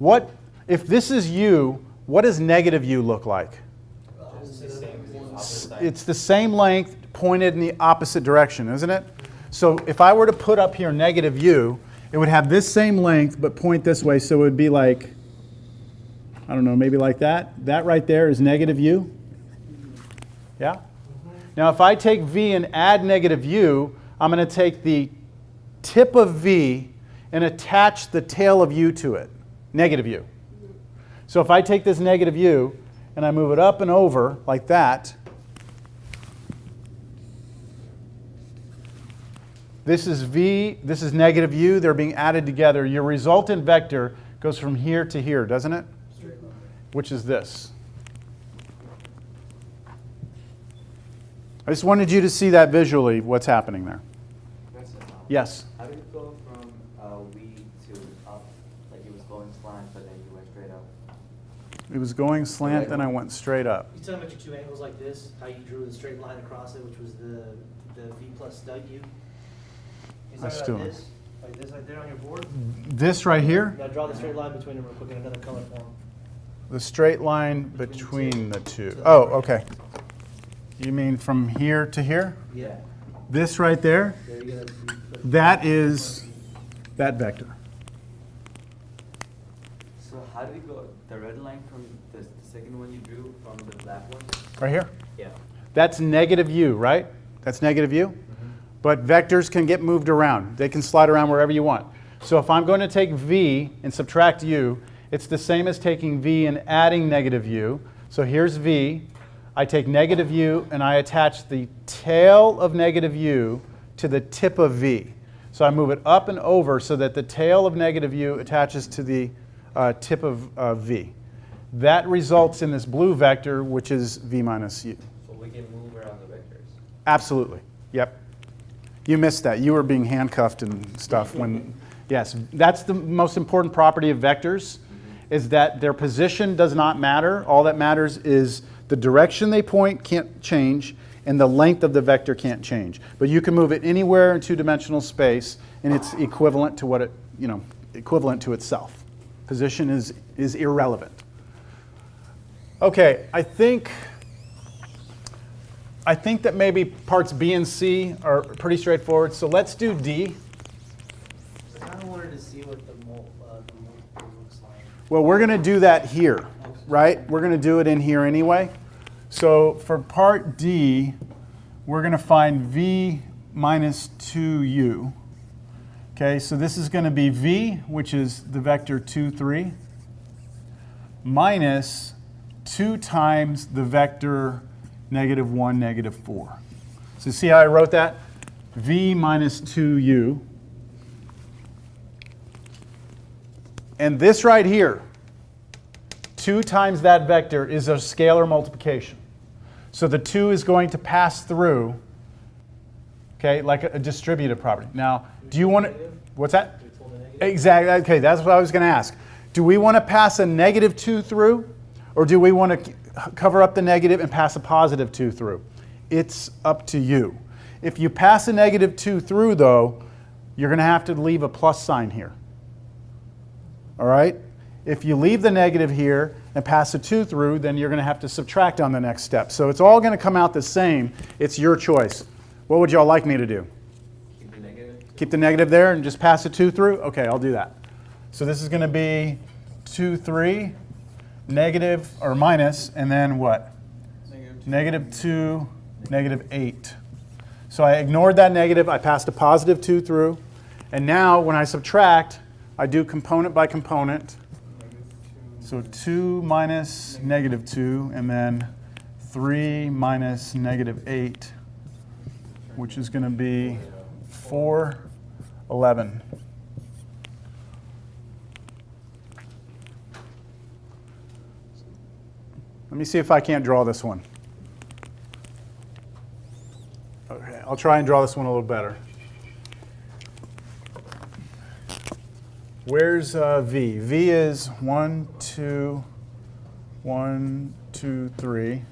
What, if this is u, what does negative u look like? It's the same length pointed in the opposite direction, isn't it? So if I were to put up here negative u, it would have this same length but point this way, so it would be like, I don't know, maybe like that. That right there is negative u. Yeah? Now if I take v and add negative u, I'm going to take the tip of v and attach the tail of u to it, negative u. So if I take this negative u and I move it up and over like that, this is v, this is negative u, they're being added together. Your resultant vector goes from here to here, doesn't it? Which is this. I just wanted you to see that visually, what's happening there. Yes? How did it go from V to up? Like it was going slant, but then you went straight up? It was going slant, then I went straight up. You're talking about your two angles like this, how you drew the straight line across it, which was the V plus W? Is that still- like this? Like this right there on your board? This right here, Now draw the straight line between them real quick in another color form. the straight line between the two. Oh, okay. You mean from here to here? Yeah. This right there, There you go. that is that vector. So how did it go? The red line from the second one you drew from the black one? Right here? Yeah. That's negative u, right? That's negative u? But vectors can get moved around. They can slide around wherever you want. So if I'm going to take v and subtract u, it's the same as taking v and adding negative u. So here's v. I take negative u and I attach the tail of negative u to the tip of v. So I move it up and over so that the tail of negative u attaches to the tip of v. That results in this blue vector, which is v minus u. So we can move around the vectors. Absolutely. Yep. You missed that. You were being handcuffed and stuff when, yes, that's the most important property of vectors, is that their position does not matter. All that matters is the direction they point can't change and the length of the vector can't change. But you can move it anywhere in two-dimensional space and it's equivalent to what it, equivalent to itself. Position is irrelevant. Okay, I think that maybe parts B and C are pretty straightforward, so let's do D. I kind of wanted to see what the mold looks like. Well, we're going to do that here, right? We're going to do it in here anyway. So for part D, we're going to find V minus 2U. Okay, so this is going to be V, which is the vector 2, 3, minus 2 times the vector negative 1, negative 4. So see how I wrote that? V minus 2U. And this right here, 2 times that vector is a scalar multiplication. So the 2 is going to pass through, okay, like a distributive property. Now, do you want to, what's that? Exactly, okay, that's what I was going to ask. Do we want to pass a negative 2 through, or do we want to cover up the negative and pass a positive 2 through? It's up to you. If you pass a negative 2 through, though, you're going to have to leave a plus sign here. All right? If you leave the negative here and pass a 2 through, then you're going to have to subtract on the next step. So it's all going to come out the same. It's your choice. What would y'all like me to do? Keep the negative. Keep the negative there and just pass a 2 through? Okay, I'll do that. So this is going to be 2, 3, negative or minus, and then what? Negative 2, negative 8. So I ignored that negative. I passed a positive 2 through. And now when I subtract, I do component by component. So 2 minus negative 2, and then 3 minus negative 8, which is going to be 4, 11. Let me see if I can't draw this one. Okay, I'll try and draw this one a little better. Where's V? V is 1, 2, 1, 2, 3.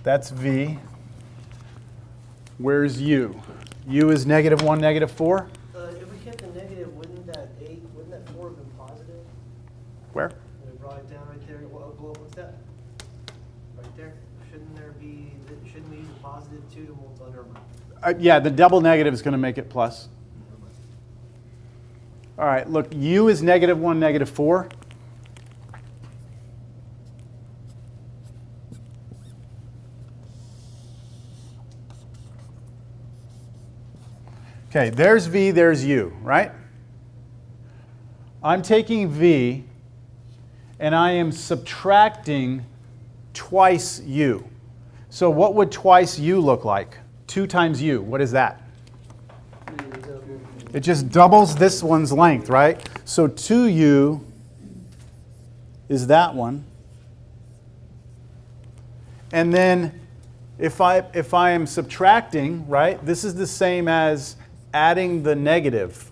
That's V. Where's U? U is negative 1, negative 4. If we kept the negative, wouldn't that 4 have been positive. Where? We brought it down right there. What's that? Right there. Shouldn't we use a positive 2 to multiply? Never mind. Yeah, the double negative is going to make it plus. All right, look, u is -1, -4. Okay, there's v, there's u, right? I'm taking v, and I am subtracting twice u. So what would twice u look like? 2 times u, what is that? It just doubles this one's length, right? So 2u is that one. And then if I am subtracting, right, this is the same as adding the negative,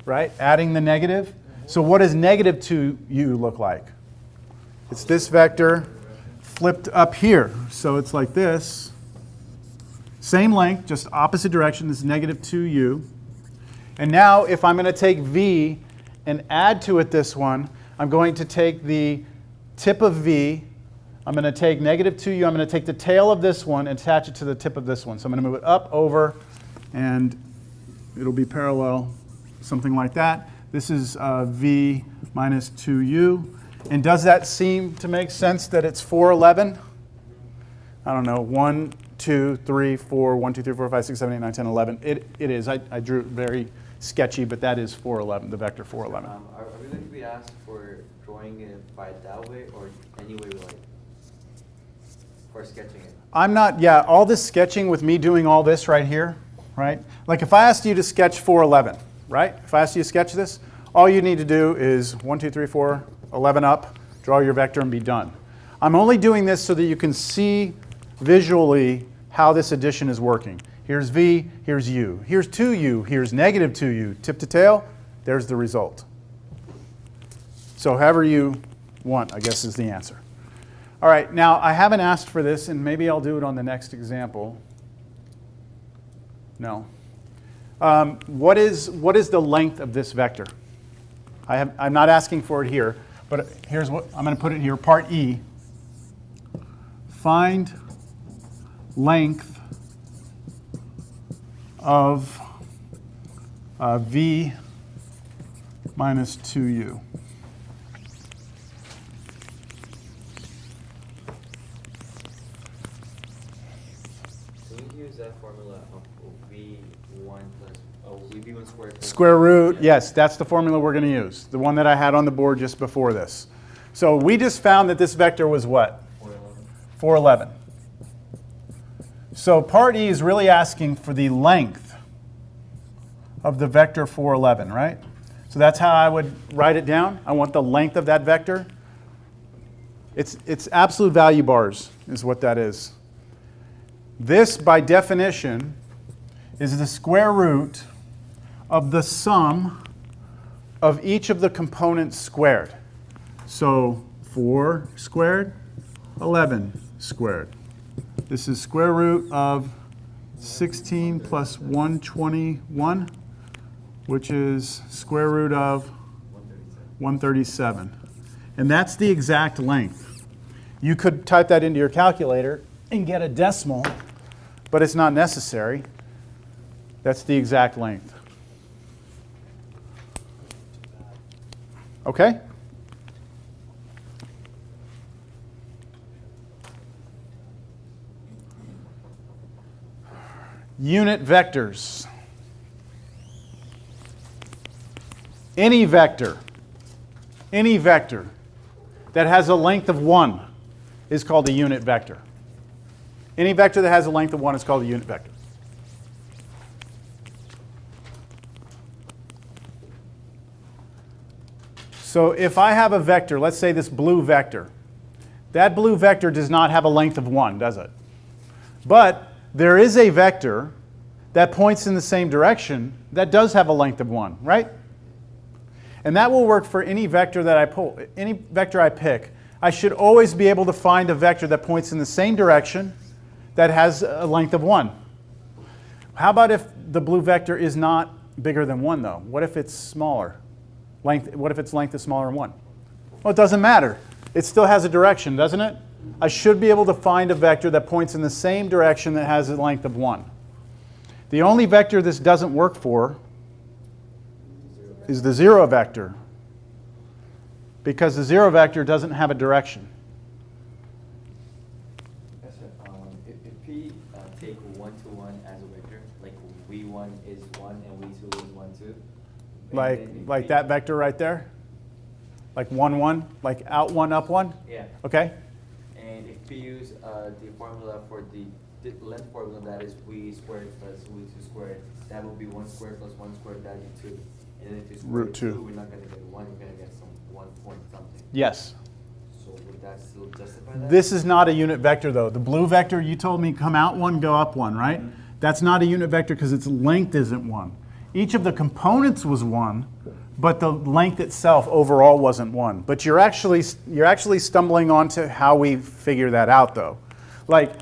right? Adding the negative. So what does -2u look like? It's this vector flipped up here. So it's like this. Same length, just opposite direction. This is -2u. And now if I'm going to take v and add to it this one, I'm going to take the tip of v. I'm going to take -2u. I'm going to take the tail of this one and attach it to the tip of this one. So I'm going to move it up, over, and it'll be parallel, something like that. This is v minus 2u. And does that seem to make sense that it's 411? I don't know, 1, 2, 3, 4, 1, 2, 3, 4, 5, 6, 7, 8, 9, 10, 11. It is. I drew it very sketchy, but that is 411, the vector 411. Are we going to be asked for drawing it by that way or any way we like? For sketching it? I'm not, yeah, all this sketching with me doing all this right here, right? Like if I asked you to sketch 411, right? If I asked you to sketch this, all you need to do is 1, 2, 3, 4, 11 up, draw your vector and be done. I'm only doing this so that you can see visually how this addition is working. Here's v, here's u. Here's 2u, here's -2u. Tip to tail, there's the result. So however you want, I guess, is the answer. All right, now I haven't asked for this, and maybe I'll do it on the next example. No. What is the length of this vector? I'm not asking for it here, but here's what I'm going to put it here. Part E. Find length of v minus 2u. That formula of v1 plus v1 squared plus Square root, yes, that's the formula we're going to use, the one that I had on the board just before this. So we just found that this vector was what? 411. So part E is really asking for the length of the vector 411, right? So that's how I would write it down. I want the length of that vector. It's absolute value bars is what that is. This, by definition, is the square root of the sum of each of the components squared. So 4 squared, 11 squared. This is square root of 16 plus 121, which is square root of 137. And that's the exact length. You could type that into your calculator and get a decimal, but it's not necessary. That's the exact length. Okay? Unit vectors. Any vector that has a length of 1 is called a unit vector. Any vector that has a length of 1 is called a unit vector. So if I have a vector, let's say this blue vector, that blue vector does not have a length of 1, does it? But there is a vector that points in the same direction that does have a length of 1, right? And that will work for any vector that I pull, any vector I pick. I should always be able to find a vector that points in the same direction that has a length of 1. How about if the blue vector is not bigger than 1, though? What if it's smaller? Length, what if its length is smaller than 1? Well, it doesn't matter. It still has a direction, doesn't it? I should be able to find a vector that points in the same direction that has a length of 1. The only vector this doesn't work for is the 0 vector, because the 0 vector doesn't have a direction. Yes, sir. If we take 1, 2, 1 as a vector, like v1 is 1 and v2 is 1, 2. Like that vector right there? Like 1, 1? Like out 1, up 1? Yeah. Okay? And if we use the formula for the length formula, that is v squared plus v2 squared, that will be 1 squared plus 1 squared, that would be 2. And if you square Root 2. 2, we're not going to get 1, we're going to get some 1 point something. Yes. So would that still justify that? This is not a unit vector, though. The blue vector, you told me come out 1, go up 1, right? That's not a unit vector because its length isn't 1. Each of the components was 1, but the length itself overall wasn't 1. But you're actually stumbling onto how we figure that out, though. Like,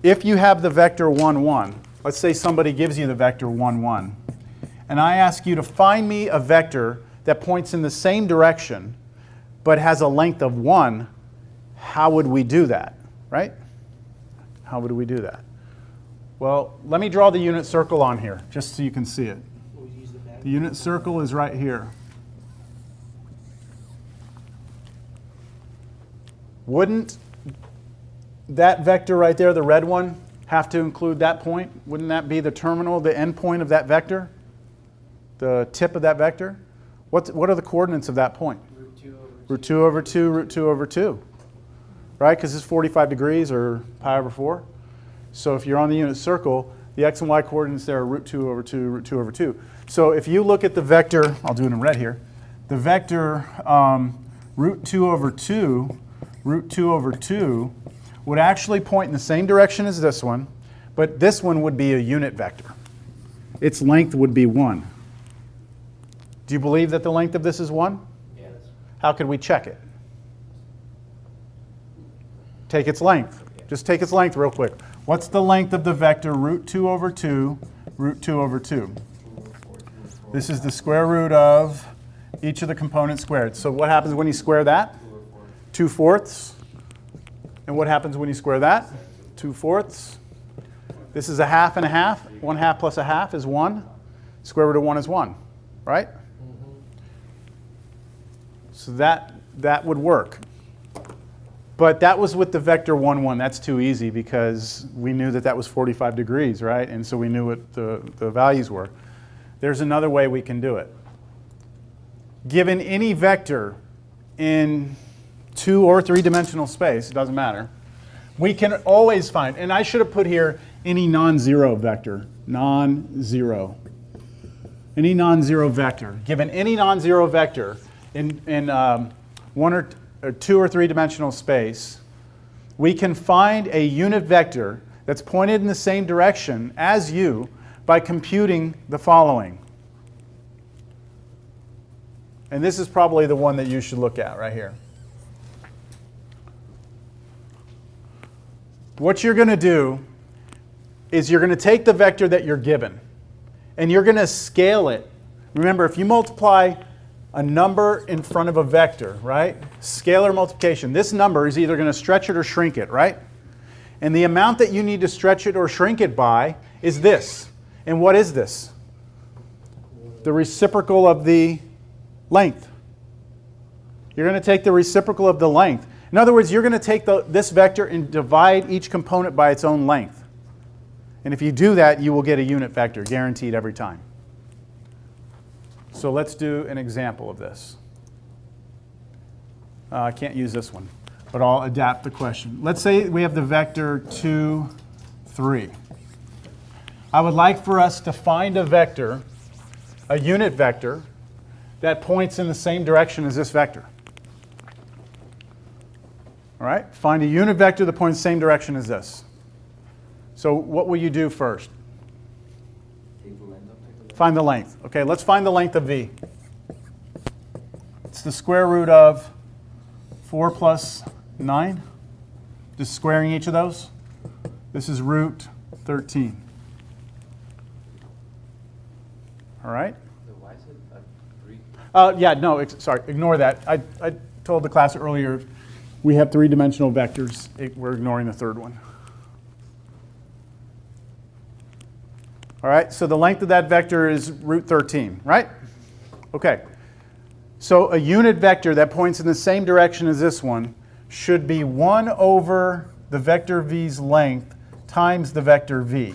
if you have the vector 1, 1, let's say somebody gives you the vector 1, 1, and I ask you to find me a vector that points in the same direction but has a length of 1, how would we do that, right? How would we do that? Well, let me draw the unit circle on here, just so you can see it. We'll use the back. The unit circle is right here. Wouldn't that vector right there, the red one, have to include that point? Wouldn't that be the terminal, the end point of that vector? The tip of that vector? What are the coordinates of that point? Root 2 over 2. Root 2 over 2, root 2 over 2. Right? Because it's 45 degrees or pi over 4. So if you're on the unit circle, the x and y coordinates there are root 2 over 2, root 2 over 2. So if you look at the vector, I'll do it in red here, the vector root 2 over 2, root 2 over 2 would actually point in the same direction as this one, but this one would be a unit vector. Its length would be 1. Do you believe that the length of this is 1? Yes. How could we check it? Take its length. Just take its length real quick. What's the length of the vector root 2 over 2, root 2 over 2? This is the square root of each of the components squared. So what happens when you square that? 2 fourths. And what happens when you square that? 2 fourths. This is a half and a half. 1 half plus a half is 1. Square root of 1 is 1, right? So that would work. But that was with the vector 1, 1. That's too easy because we knew that that was 45 degrees, right? And so we knew what the values were. There's another way we can do it. Given any vector in 2 or 3-dimensional space, it doesn't matter, we can always find, and I should have put here any non-zero vector, non-zero. Any non-zero vector. Given any non-zero vector in 1 or 2 or 3-dimensional space, we can find a unit vector that's pointed in the same direction as you by computing the following. And this is probably the one that you should look at right here. What you're going to do is you're going to take the vector that you're given and you're going to scale it. Remember, if you multiply a number in front of a vector, right? Scalar multiplication. This number is either going to stretch it or shrink it, right? And the amount that you need to stretch it or shrink it by is this. And what is this? The reciprocal of the length. You're going to take the reciprocal of the length. In other words, you're going to take this vector and divide each component by its own length. And if you do that, you will get a unit vector, guaranteed every time. So let's do an example of this. I can't use this one, but I'll adapt the question. Let's say we have the vector 2, 3. I would like for us to find a vector, a unit vector, that points in the same direction as this vector. All right? Find a unit vector that points the same direction as this. So what will you do first? Find the length. Okay, let's find the length of v. It's the square root of 4 plus 9. Just squaring each of those. This is root 13. All right? So why is it 3? Yeah, no, sorry, ignore that. I told the class earlier we have three-dimensional vectors. We're ignoring the third one. All right, so the length of that vector is root 13, right? Okay. So a unit vector that points in the same direction as this one should be 1 over the vector v's length times the vector v,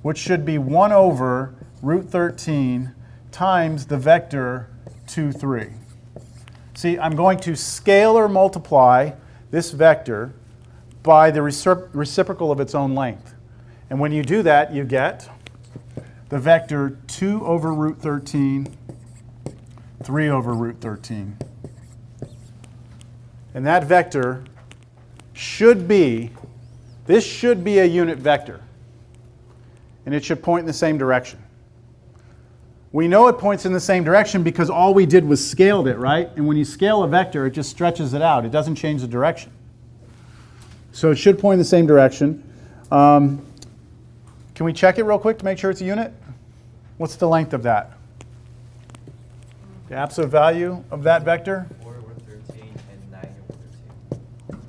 which should be 1 over root 13 times the vector 2, 3. See, I'm going to scalar multiply this vector by the reciprocal of its own length. And when you do that, you get the vector 2 over root 13, 3 over root 13. And that vector should be, this should be a unit vector. And it should point in the same direction. We know it points in the same direction because all we did was scaled it, right? And when you scale a vector, it just stretches it out. It doesn't change the direction. So it should point in the same direction. Can we check it real quick to make sure it's a unit? What's the length of that? The absolute value of that vector? 4 over 13 and 9 over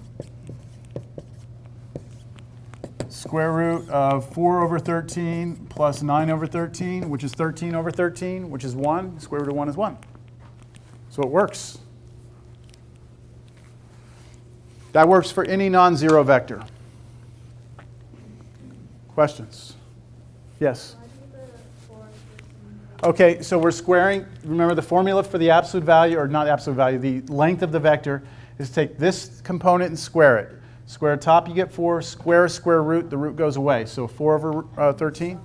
13. Square root of 4 over 13 plus 9 over 13, which is 13 over 13, which is 1. Square root of 1 is 1. So it works. That works for any non-zero vector. Questions? Yes? Okay, so we're squaring. Remember the formula for the absolute value, or not absolute value, the length of the vector is take this component and square it. Square top, you get 4. Square root, the root goes away. So 4 over 13.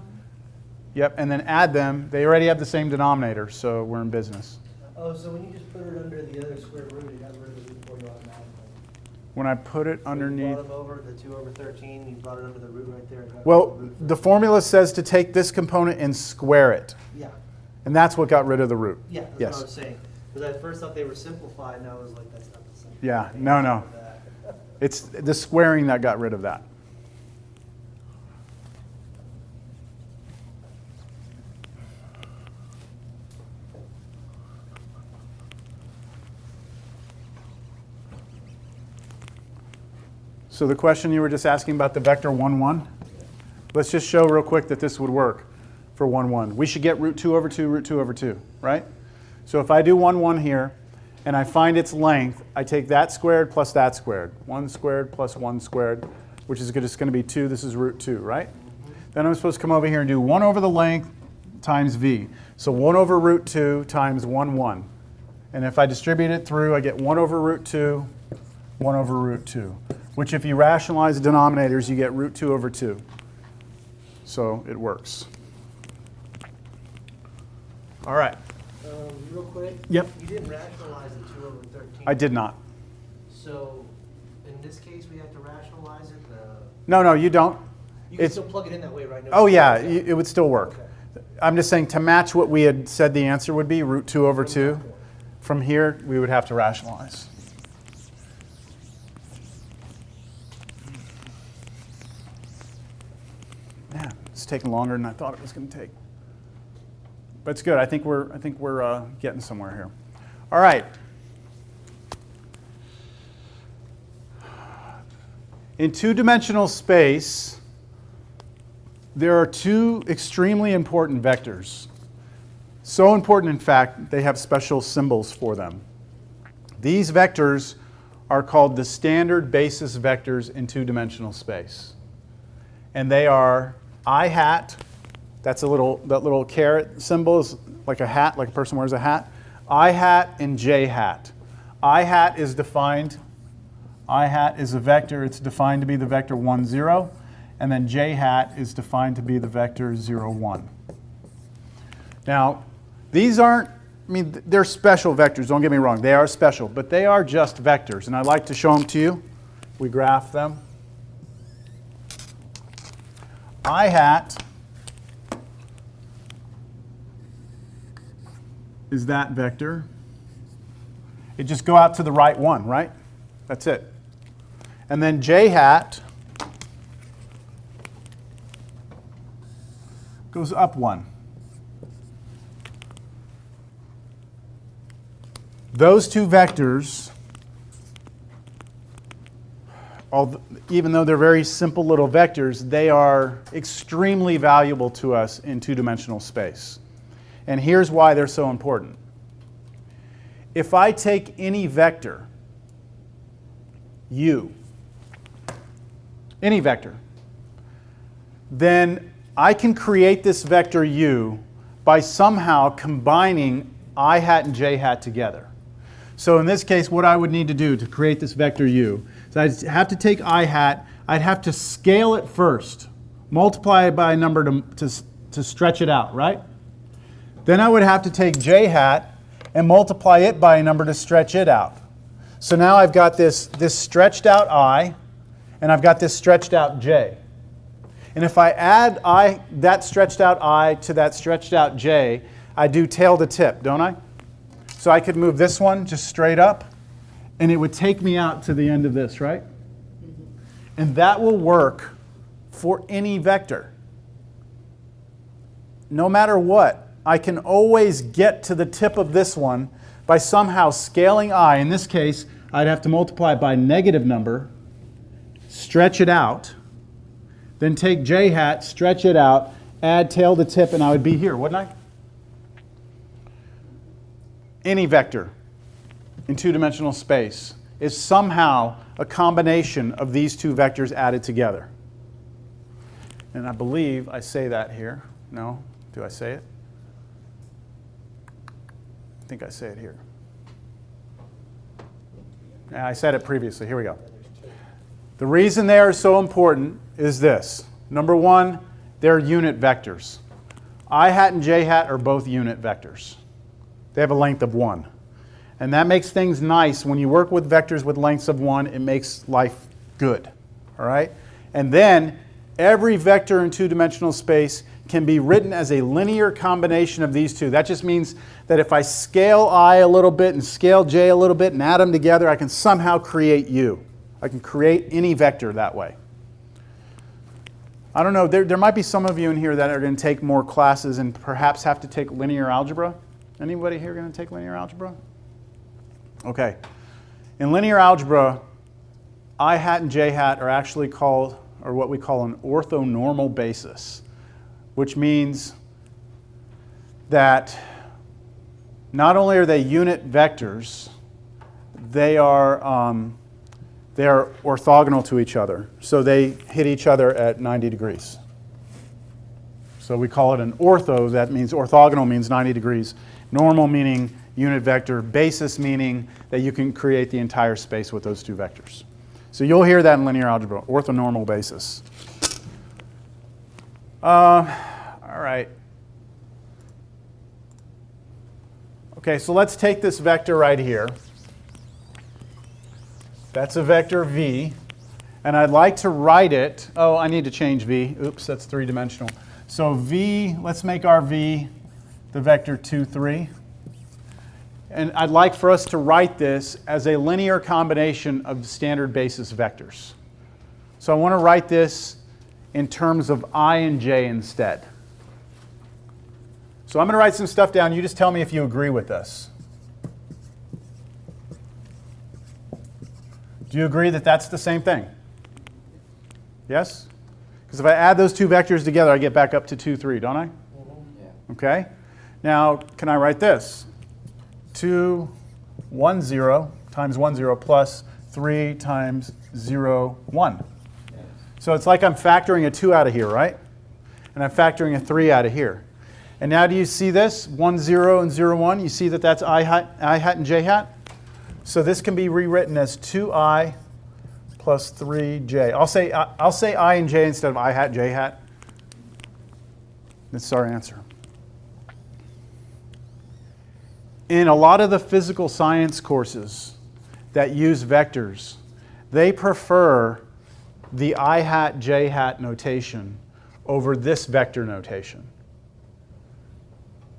Yep, and then add them. They already have the same denominator, so we're in business. Oh, so when you just put it under the other square root, it got rid of the root for you automatically. When I put it So underneath. you brought them over, the 2 over 13, you brought it under the root right there. it got Well, rid of root the for- formula says to take this component and square it. Yeah, And that's what got rid of the root. yeah, that's Yes. what I was saying. Because I first thought they were simplified, and I was like, that's not the same. Yeah, no. It's the squaring that got rid of that. So the question you were just asking about the vector 1, 1, let's just show real quick that this would work for 1, 1. We should get root 2 over 2, root 2 over 2, right? So if I do 1, 1 here, and I find its length, I take that squared plus that squared. 1 squared plus 1 squared, which is just going to be 2. This is root 2, right? Then I'm supposed to come over here and do 1 over the length times v. So 1 over root 2 times 1, 1. And if I distribute it through, I get 1 over root 2, 1 over root 2. Which if you rationalize the denominators, you get root 2 over 2. So it works. All right. Real quick. Yep. You didn't rationalize the 2 over 13. I did not. So in this case, we have to rationalize it. No, you don't. You can It's- still plug it in that way, right? No Oh yeah, change. it would still work. Okay. I'm just saying to match what we had said the answer would be, root 2 over From 2. that point. From here, we would have to rationalize. Yeah, it's taking longer than I thought it was going to take. But it's good. I think we're getting somewhere here. All right. In two-dimensional space, there are two extremely important vectors. So important, in fact, they have special symbols for them. These vectors are called the standard basis vectors in two-dimensional space. And they are I hat, that little caret symbol is like a hat, like a person wears a hat. I hat and J hat. I hat is defined, I hat is a vector, it's defined to be the vector 1, 0. And then J hat is defined to be the vector 0, 1. Now, these aren't, they're special vectors, don't get me wrong. They are special, but they are just vectors. And I'd like to show them to you. We graph them. I hat is that vector. It just go out to the right one, right? That's it. And then J hat goes up 1. those two vectors, even though they're very simple little vectors, they are extremely valuable to us in two-dimensional space. And here's why they're so important. If I take any vector, u, any vector, then I can create this vector u by somehow combining I hat and j hat together. So in this case, what I would need to do to create this vector u is I'd have to take I hat, I'd have to scale it first, multiply it by a number to stretch it out, right? Then I would have to take j hat and multiply it by a number to stretch it out. So now I've got this stretched out I, and I've got this stretched out j. And if I add that stretched out I to that stretched out j, I do tail to tip, don't I? So I could move this one just straight up, and it would take me out to the end of this, right? And that will work for any vector. No matter what, I can always get to the tip of this one by somehow scaling I. In this case, I'd have to multiply it by a negative number, stretch it out, then take j hat, stretch it out, add tail to tip, and I would be here, wouldn't I? Any vector in two-dimensional space is somehow a combination of these two vectors added together. And I believe I say that here. No? Do I say it? I think I say it here. Yeah, I said it previously. Here we go. The reason they are so important is this. Number one, they're unit vectors. I hat and j hat are both unit vectors. They have a length of 1. And that makes things nice. When you work with vectors with lengths of 1, it makes life good. All right? And then every vector in two-dimensional space can be written as a linear combination of these two. That just means that if I scale I a little bit and scale j a little bit and add them together, I can somehow create u. I can create any vector that way. I don't know, there might be some of you in here that are going to take more classes and perhaps have to take linear algebra. Anybody here going to take linear algebra? Okay. In linear algebra, I hat and j hat are actually called, or what we call an orthonormal basis, which means that not only are they unit vectors, they are orthogonal to each other. So they hit each other at 90 degrees. So we call it an ortho. That means orthogonal means 90 degrees. Normal meaning unit vector. Basis meaning that you can create the entire space with those two vectors. So you'll hear that in linear algebra, orthonormal basis. All right. Okay, so let's take this vector right here. That's a vector v. And I'd like to write it. Oh, I need to change v. Oops, that's three-dimensional. So v, let's make our v the vector 2, 3. And I'd like for us to write this as a linear combination of standard basis vectors. So I want to write this in terms of I and j instead. So I'm going to write some stuff down. You just tell me if you agree with this. Do you agree that that's the same thing? Yes? Because if I add those two vectors together, I get back up to 2, 3, don't I? Yeah. Okay. Now, can I write this? 2, 1, 0 times 1, 0 plus 3 times 0, 1. Yes. So it's like I'm factoring a 2 out of here, right? And I'm factoring a 3 out of here. And now do you see this? 1, 0 and 0, 1. You see that that's I hat and j hat? So this can be rewritten as 2i plus 3j. I'll say I and j instead of I hat, j hat. This is our answer. In a lot of the physical science courses that use vectors, they prefer the I hat, j hat notation over this vector notation.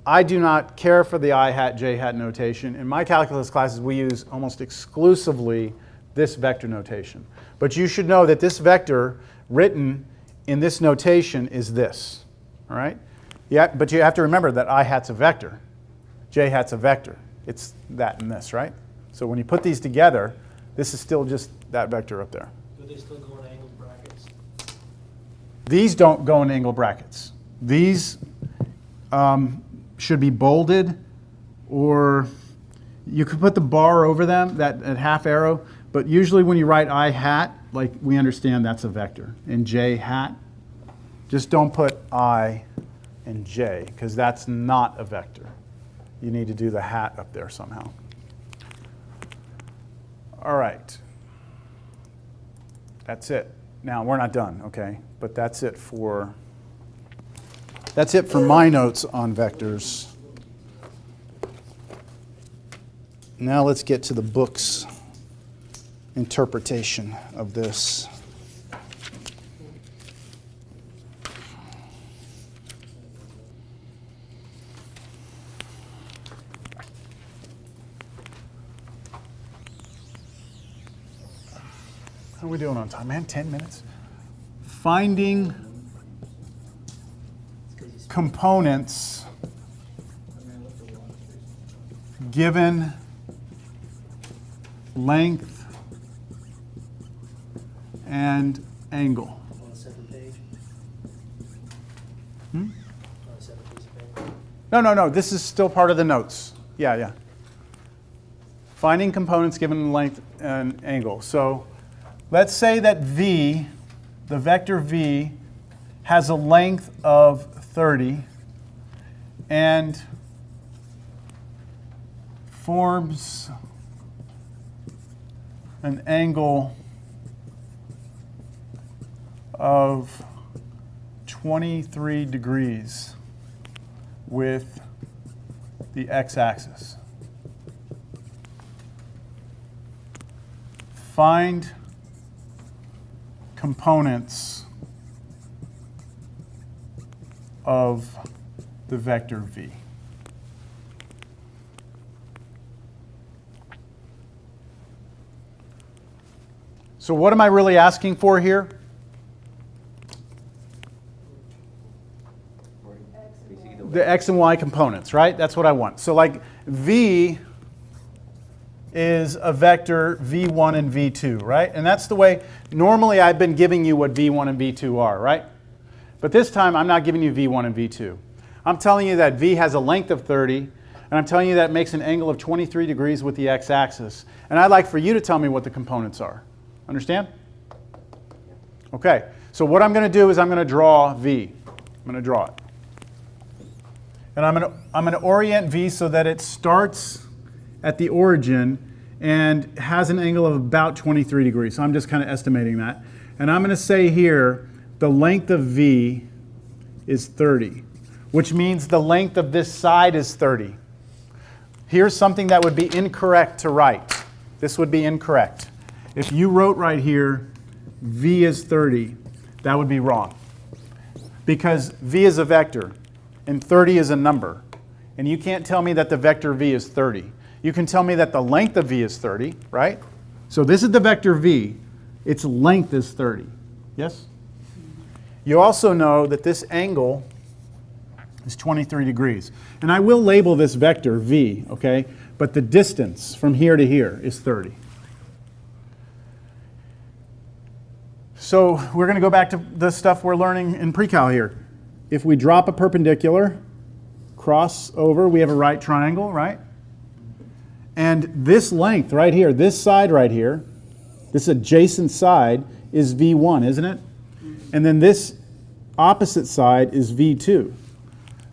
I do not care for the I hat, j hat notation. In my calculus classes, we use almost exclusively this vector notation. But you should know that this vector written in this notation is this. All right? Yeah, but you have to remember that I hat's a vector. J hat's a vector. it's that and this, right? So when you put these together, this is still just that vector up there. Do they still go in angled brackets? These don't go in angle brackets. These should be bolded, or you could put the bar over them, that half arrow, but usually when you write I hat, like we understand that's a vector. And J hat, just don't put I and J, because that's not a vector. You need to do the hat up there somehow. All right. That's it. Now, we're not done, okay? But that's it for my notes on vectors. Now let's get to the book's interpretation of this. How are we doing on time, man? 10 minutes? Finding components given length and angle. On a separate page? Hmm? On a separate piece of paper? No. This is still part of the notes. Yeah. Finding components given length and angle. So let's say that V, the vector V, has a length of 30 and forms an angle of 23 degrees with the x-axis. Find components of the vector V. So what am I really asking for here? The x and y components, right? That's what I want. So like V is a vector V1 and V2, right? And that's the way, normally I've been giving you what V1 and V2 are, right? But this time I'm not giving you V1 and V2. I'm telling you that V has a length of 30, and I'm telling you that it makes an angle of 23 degrees with the x-axis. And I'd like for you to tell me what the components are. Understand? Okay, so what I'm going to do is I'm going to draw V. I'm going to draw it. And I'm going to orient V so that it starts at the origin and has an angle of about 23 degrees. So I'm just kind of estimating that. And I'm going to say here the length of V is 30, which means the length of this side is 30. Here's something that would be incorrect to write. This would be incorrect. If you wrote right here, V is 30, that would be wrong. Because V is a vector, and 30 is a number. And you can't tell me that the vector V is 30. You can tell me that the length of V is 30, right? So this is the vector V. Its length is 30. Yes? You also know that this angle is 23 degrees. And I will label this vector V, okay? But the distance from here to here is 30. So we're going to go back to the stuff we're learning in pre-cal here. If we drop a perpendicular, cross over, we have a right triangle, right? And this length right here, this side right here, this adjacent side is V1, isn't it? And then this opposite side is V2.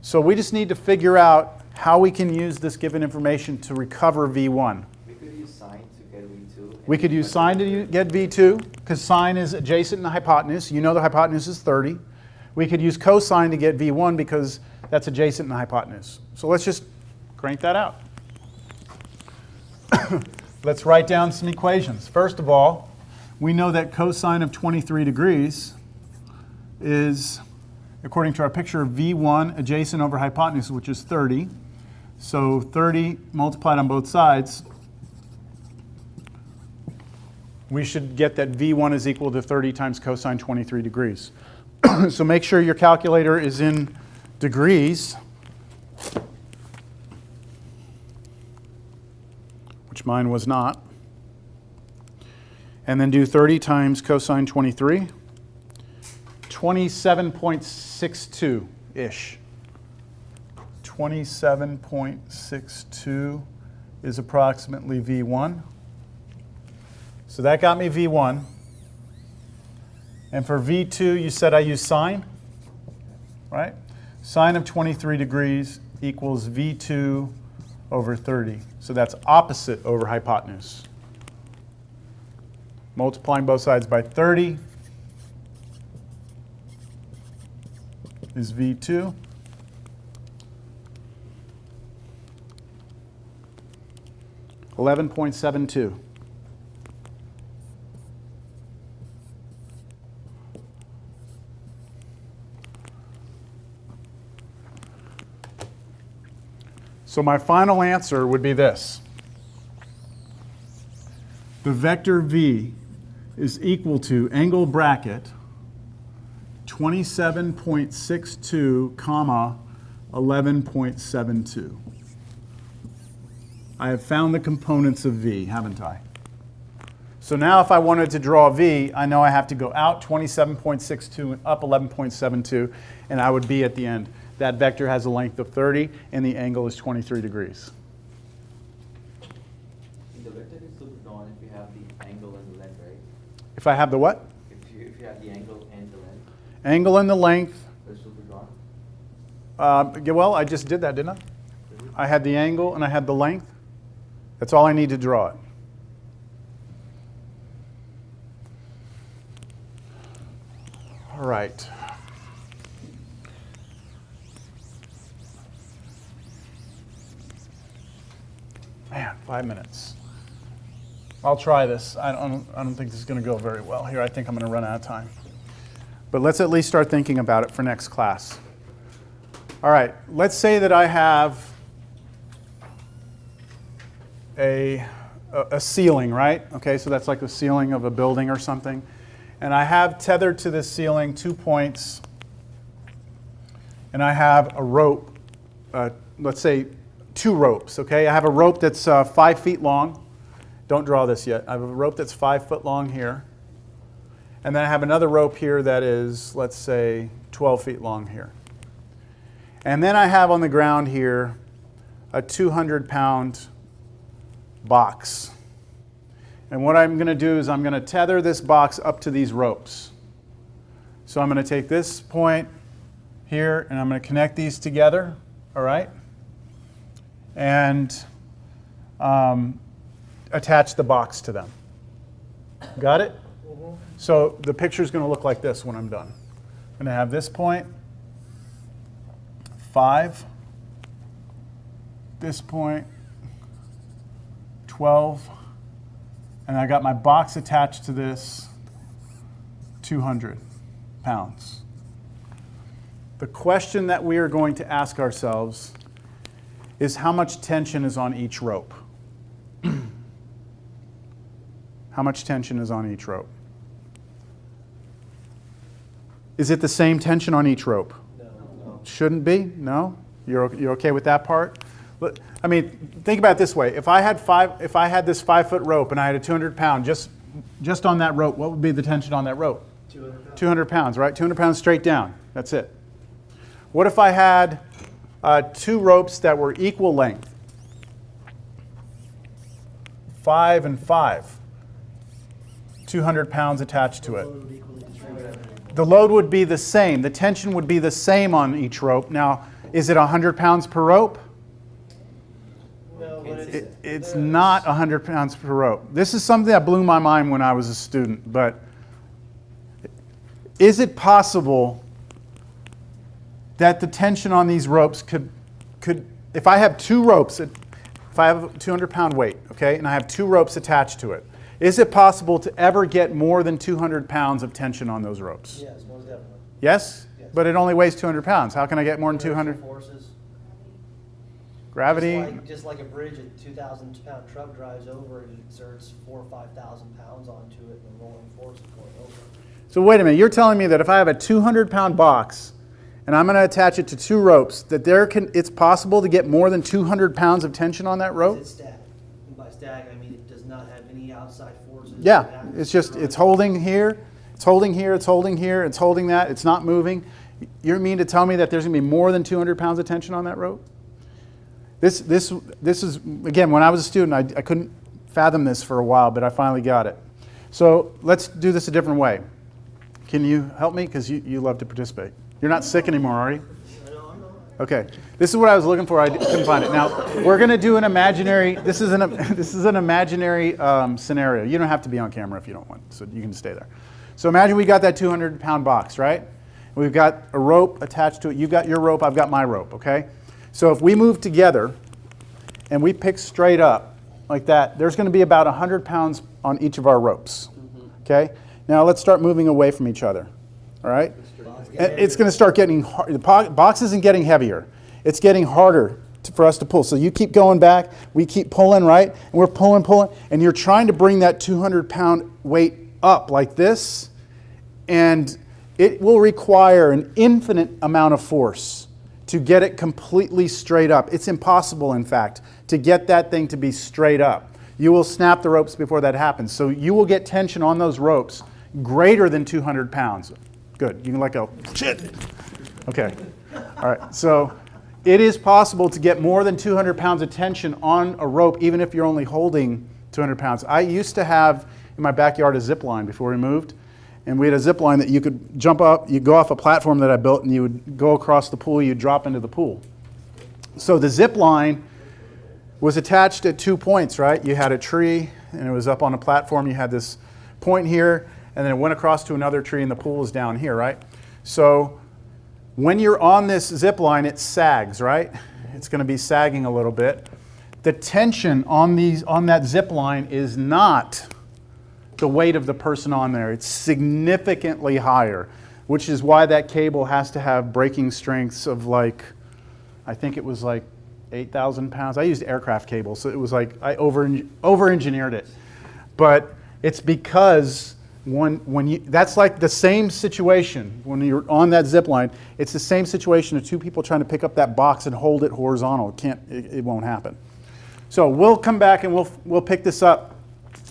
So we just need to figure out how we can use this given information to recover V1. We could use sine to get V2. We could use sine to get V2, because sine is adjacent to the hypotenuse. You know the hypotenuse is 30. We could use cosine to get V1 because that's adjacent to the hypotenuse. So let's just crank that out. Let's write down some equations. First of all, we know that cosine of 23 degrees is, according to our picture, V1 adjacent over hypotenuse, which is 30. So 30 multiplied on both sides, we should get that V1 is equal to 30 times cosine 23 degrees. So make sure your calculator is in degrees. which mine was not. And then do 30 times cosine 23. 27.62-ish. 27.62 is approximately V1. So that got me V1. And for V2, you said I use sine, right? Sine of 23 degrees equals V2 over 30. So that's opposite over hypotenuse. Multiplying both sides by 30 is V2. $11.72. So my final answer would be this. The vector V is equal to angle bracket 27.62 comma 11.72. I have found the components of V, haven't I? So now if I wanted to draw V, I know I have to go out 27.62 and up 11.72, and I would be at the end. That vector has a length of 30, and the angle is 23 degrees. The vector is still drawn if you have the angle and the length, right? If I have the what? If you have the angle and the length, Angle and the length. they're still drawn. Yeah, well, I just did that, didn't I? I had the angle and I had the length. That's all I need to draw it. All right. Man, 5 minutes. I'll try this. I don't think this is going to go very well here. I think I'm going to run out of time. But let's at least start thinking about it for next class. All right, let's say that I have a ceiling, right? Okay, so that's like the ceiling of a building or something. And I have tethered to this ceiling 2 points, and I have a rope, let's say 2 ropes, okay? I have a rope that's 5 feet long. Don't draw this yet. I have a rope that's 5 foot long here. And then I have another rope here that is, let's say, 12 feet long here. And then I have on the ground here a 200-pound box. And what I'm going to do is I'm going to tether this box up to these ropes. So I'm going to take this point here and I'm going to connect these together, all right? And attach the box to them. Got it? Mm-hmm. So the picture is going to look like this when I'm done. I'm going to have this point, 5, this point, 12, and I got my box attached to this, 200 pounds. The question that we are going to ask ourselves is how much tension is on each rope? How much tension is on each rope? Is it the same tension on each rope? No. Shouldn't be? No? You're okay with that part? I mean, think about it this way. If I had this 5-foot rope and I had a 200-pound just on that rope, what would be the tension on that rope? 200 pounds. 200 pounds, right? 200 pounds straight down. That's it. What if I had 2 ropes that were equal length? 5 and 5. 200 pounds attached to it. Load would equally distributed. The load would be the same. The tension would be the same on each rope. Now, is it 100 pounds per rope? No, but It's not 100 pounds per rope. This is something that blew my mind when I was a student, but is it possible that the tension on these ropes could if I have 2 ropes, if I have a 200-pound weight, okay, and I have 2 ropes attached to it, is it possible to ever get more than 200 pounds of tension on those ropes? yes, most definitely. Yes? Yes. But it only weighs 200 pounds. How can I get more than 200? Forces. Gravity? Just like a bridge, a 2,000-pound truck drives over, it exerts 4,000 or 5,000 pounds onto it, and the rolling force is going over. So wait a minute, you're telling me that if I have a 200-pound box and I'm going to attach it to 2 ropes, that it's possible to get more than 200 pounds of tension on that rope? It's static. And by stack, I mean, it does not have any outside forces. Yeah, that it's just, run. it's holding here, it's holding here, it's holding here, it's holding that, it's not moving. You mean to tell me that there's going to be more than 200 pounds of tension on that rope? This is, again, when I was a student, I couldn't fathom this for a while, but I finally got it. So let's do this a different way. Can you help me? Because you love to participate. You're not sick anymore, are you? Okay. This is what I was looking for. I couldn't find it. Now, we're going to do an imaginary, this is an imaginary scenario. You don't have to be on camera if you don't want, so you can stay there. So imagine we got that 200-pound box, right? We've got a rope attached to it. You've got your rope, I've got my rope, okay? So if we move together and we pick straight up like that, there's going to be about 100 pounds on each of our ropes, okay? Now let's start moving away from each other, all right? And it's going to start getting hard. The box isn't getting heavier. It's getting harder for us to pull. So you keep going back, we keep pulling, right? And we're pulling, and you're trying to bring that 200-pound weight up like this, and it will require an infinite amount of force to get it completely straight up. It's impossible, in fact, to get that thing to be straight up. You will snap the ropes before that happens. So you will get tension on those ropes greater than 200 pounds. Good. You can let go. Shit. Okay. All right. So it is possible to get more than 200 pounds of tension on a rope, even if you're only holding 200 pounds. I used to have in my backyard a zip line before we moved. And we had a zip line that you could jump up, you'd go off a platform that I built, and you would go across the pool, you'd drop into the pool. So the zip line was attached at 2 points, right? You had a tree, and it was up on a platform. You had this point here, and then it went across to another tree, and the pool was down here, right? So when you're on this zip line, it sags, right? It's going to be sagging a little bit. The tension on that zip line is not the weight of the person on there. It's significantly higher, which is why that cable has to have breaking strengths of like, I think it was like 8,000 pounds. I used aircraft cable, so it was like I over-engineered it. But it's because that's like the same situation when you're on that zip line. It's the same situation of two people trying to pick up that box and hold it horizontal. It won't happen. So we'll come back and we'll pick this up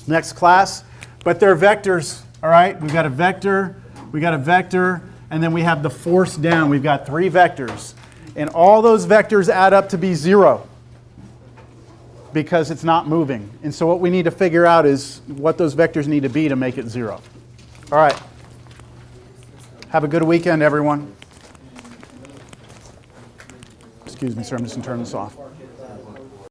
next class. But they're vectors, all right? We've got a vector, and then we have the force down. We've got 3 vectors. And all those vectors add up to be 0 because it's not moving. And so what we need to figure out is what those vectors need to be to make it 0. All right. Have a good weekend, everyone. Excuse me, sir. I'm just going to turn this off.